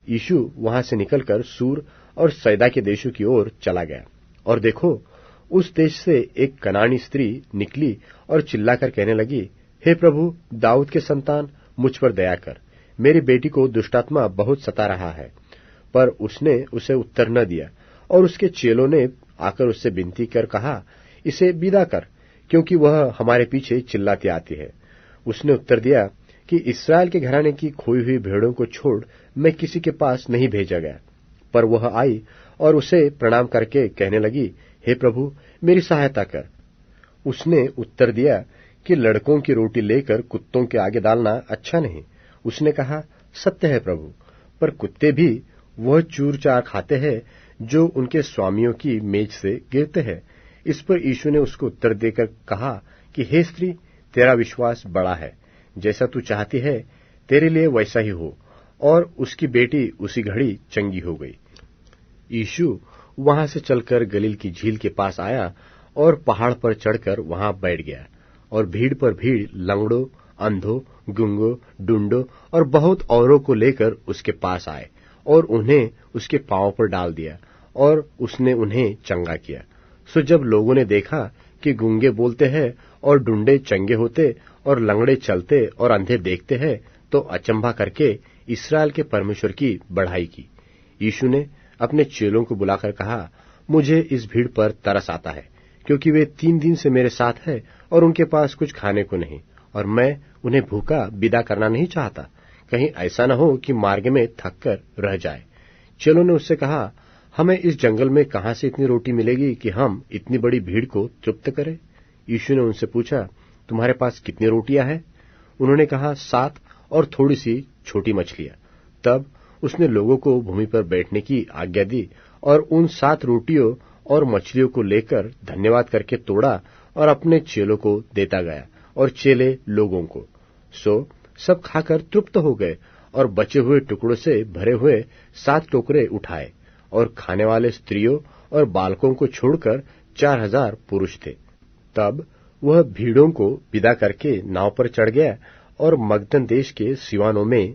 यीशु वहां से निकलकर सूर और सैदा के देशों की ओर चला गया। और देखो, उस देश से एक कनानी स्त्री निकली और चिल्लाकर कहने लगी, हे प्रभु, दाऊद के संतान, मुझ पर दया कर, मेरी बेटी को दुष्टात्मा बहुत सता रहा है। पर उसने उसे उत्तर न दिया, और उसके चेलों ने आकर उससे विनती कर कहा, इसे विदा कर, क्योंकि वह हमारे पीछे चिल्लाती आती है। उसने उत्तर दिया कि इस्राएल के घराने की खोई हुई भेड़ों को छोड़ मैं किसी के पास नहीं भेजा गया। पर वह आई और उसे प्रणाम करके कहने लगी, हे प्रभु, मेरी सहायता कर। उसने उत्तर दिया कि लड़कों की रोटी लेकर कुत्तों के आगे डालना अच्छा नहीं। उसने कहा, सत्य है प्रभु, पर कुत्ते भी वह चूर चार खाते हैं जो उनके स्वामियों की मेज से गिरते हैं। इस पर यीशु ने उसको उत्तर देकर कहा कि हे स्त्री, तेरा विश्वास बड़ा है, जैसा तू चाहती है तेरे लिए वैसा ही हो। और उसकी बेटी उसी घड़ी चंगी हो गई। यीशु वहां से चलकर गलील की झील के पास आया और पहाड़ पर चढ़कर वहां बैठ गया। और भीड़ पर भीड़ लंगड़ों, अंधों, गूंगों, डूंडों और बहुत औरों को लेकर उसके पास आए और उन्हें उसके पांवों पर डाल दिया, और उसने उन्हें चंगा किया। सो जब लोगों ने देखा कि गूंगे बोलते हैं और डूंडे चंगे होते और लंगड़े चलते और अंधे देखते हैं, तो अचंभा करके इस्राएल के परमेश्वर की बड़ाई की। यीशु ने अपने चेलों को बुलाकर कहा, मुझे इस भीड़ पर तरस आता है, क्योंकि वे 3 दिन से मेरे साथ हैं और उनके पास कुछ खाने को नहीं, और मैं उन्हें भूखा विदा करना नहीं चाहता। कहीं ऐसा न हो कि मार्ग में थक कर रह जाए। चेलों ने उससे कहा, हमें इस जंगल में कहां से इतनी रोटी मिलेगी कि हम इतनी बड़ी भीड़ को तृप्त करें? यीशु ने उनसे पूछा, तुम्हारे पास कितनी रोटियां हैं? उन्होंने कहा, 7 और थोड़ी सी छोटी मछलियां। तब उसने लोगों को भूमि पर बैठने की आज्ञा दी और उन 7 रोटियों और मछलियों को लेकर धन्यवाद करके तोड़ा और अपने चेलों को देता गया, और चेले लोगों को। सो सब खाकर तृप्त हो गए और बचे हुए टुकड़ों से भरे हुए 7 टोकरे उठाए, और खाने वाले स्त्रियों और बालकों को छोड़कर 4000 पुरुष थे। तब वह भीड़ों को विदा करके नाव पर चढ़ गया और मगदन देश के सिवानों में